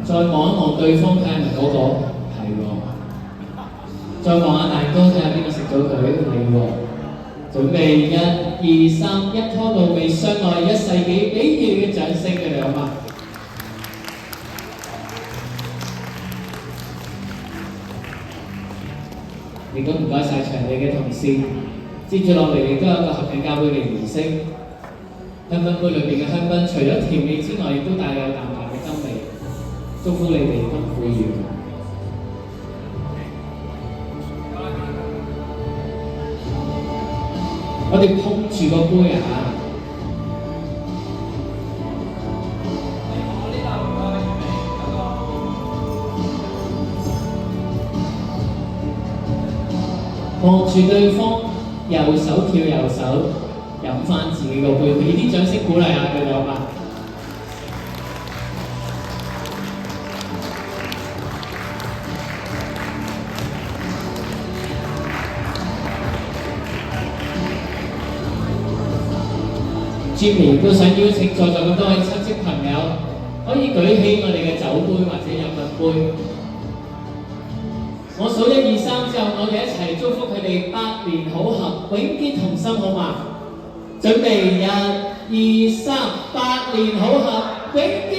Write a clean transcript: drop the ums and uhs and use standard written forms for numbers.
再望一望對方睇係咪嗰個，係喎。再望下蛋糕睇下邊個食咗佢，你喎。準備1、2、3，一拖到尾相愛1世紀，俾熱烈嘅掌聲佢哋好嗎？亦都唔該晒場地嘅同事。接住落嚟亦都有個合巹交杯嘅儀式。香檳杯裏邊嘅香檳，除咗甜味之外，亦都帶有淡淡嘅甘味。祝福你哋不負緣。我哋碰住個杯啊！望住對方，右手跳右手，飲翻自己個杯，俾啲掌聲鼓勵下佢哋好嘛？Jimmy 都想邀請在座咁多位親戚朋友，可以舉起我哋嘅酒杯或者飲品杯。我數1、2、3之後，我哋一齊祝福佢哋百年好合，永結同心，好嘛？準備1、2、3，百年好合，永結